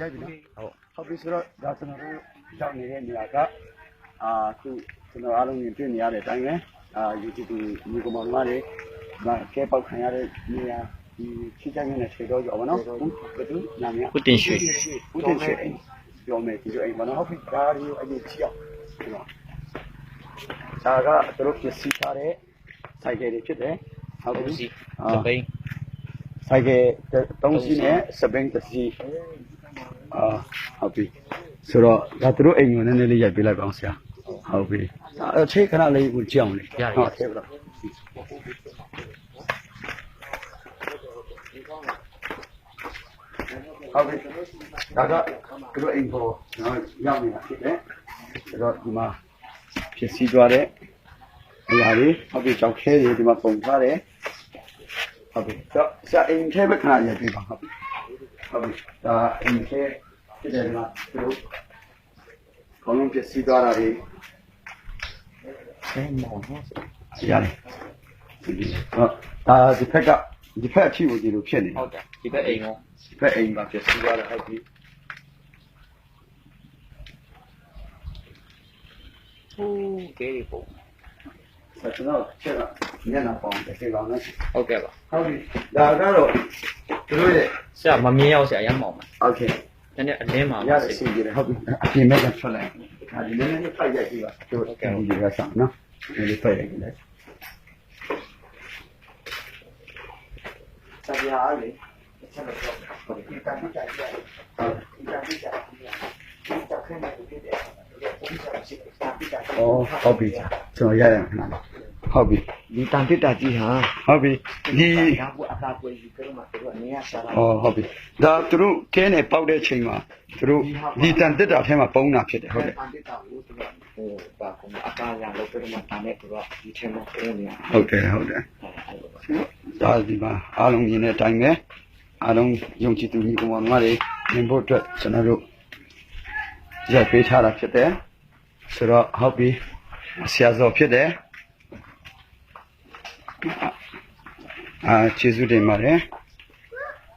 ရိုက်ပြီနော်ဟုတ်ပြီဆိုတော့ဒါကျွန်တော်တို့ရောက်နေတဲ့နေရာကအခုကျွန်တော်အားလုံးမြင်တွေ့နေရတဲ့အတိုင်းပဲYouTube ညီကောင်မတွေကဲပေါက်ခံရတဲ့နေရာဒီချိကျန်းနေတဲ့ခြေတော်ကြော်ပါနော်ဘယ်သူနာမည်ဦးတင်ရွှေပြောမယ်ဒီလိုအိမ်ပါနော်ဟုတ်ပြီဒါရီအဲ့ဒီချီအောင်ဒါကသူတို့ပစ္စည်းထားတဲ့ဆိုင်ကယ်တွေဖြစ်တယ်ဟုတ်ပြီစပိန်ဆိုင်ကယ်3စီးနဲ့စပိန်1စီးဟုတ်ပြီဆိုတော့ဒါသူတို့အိမ်ကိုနည်းနည်းလေးရိုက်ပေးလိုက်ပါအောင်ဆရာဟုတ်ပြီအခြေခဏလေးကိုကြည့်အောင်လေဟုတ်ကဲ့ပါဟုတ်ပြီဒါကသူတို့အိမ်ကိုကျွန်တော်ရောက်နေတာဖြစ်တယ်ဆိုတော့ဒီမှာဖြစ်စီသွားတဲ့အရာတွေဟုတ်ပြီကြောက်ခဲတွေဒီမှာပုံထားတယ်ဟုတ်ပြီတော့ဆရာအိမ်ထဲပဲခဏရိုက်ပေးပါဟုတ်ပြီဒါအိမ်ထဲဖြစ်တယ်ကသူတို့ခေါင်းလုံးဖြစ်စီသွားတာတွေဆင်းမောင်းနော်ရတယ်ဟုတ်ဒါဒီဖက်အချိကိုဒီလိုဖြစ်နေဟုတ်တယ်ဒီဘက်အိမ်ရောဒီဘက်အိမ်မှာဖြစ်စီသွားတာဟုတ်ပြီဟိုးကဲဒီပုံကျွန်တော်ချက်ကညနေပေါင်းတစ်ချိန်ပေါင်းနဲ့ဟုတ်ကဲ့ပါဟုတ်ပြီဒါကတော့သူတို့ရဲ့ဆရာမမြင်ရောက်ဆရာရမ်းမောင်ပါโอเคနည်းနည်းအလင်းပါရတဲ့အစီအစဉ်ဟုတ်ပြီအပြင်မဲ့ထွက်လိုက်ဒါဒီနည်းနည်းဖိုက်ရိုက်ပြီးပါတို့ကဲဒီရဆောင်နော်ဒီဖိုက်ရိုက်လိုက်ဆရာအားလေဆက်လို့ဟုတ်ပြီတာတိကျကျတာတိကျတာခက်နေတယ်ဟုတ်ပြီကျွန်တော်ရရမှာဟုတ်ပြီဒီတန်တစ်တာကြီးဟာဟုတ်ပြီဒီဒါကအသာပွေကြီးကတော့မှတို့အနေရစားတာဟုတ်ပြီဒါသူတို့ကဲနေပေါက်တဲ့ချိန်မှာသူတို့ဒီတန်တစ်တာထဲမှာပုံးတာဖြစ်တယ်ဟုတ်တယ်တန်တစ်တာကိုသူကဟိုပါကောင်အကားရလို့ပြတော့မှတာနဲ့သူကဒီထဲမှာပုံးနေတာဟုတ်တယ်ဒါဒီမှာအားလုံးမြင်တဲ့အတိုင်းပဲအားလုံးယုံကြည်သူညီကောင်မတွေမြင်ဖို့အတွက်ကျွန်တော်တို့ရက်ပေးထားတာဖြစ်တယ်ဆိုတော့ဟုတ်ပြီဆရာစောဖြစ်တယ်ကျေးဇူးတင်ပါတယ်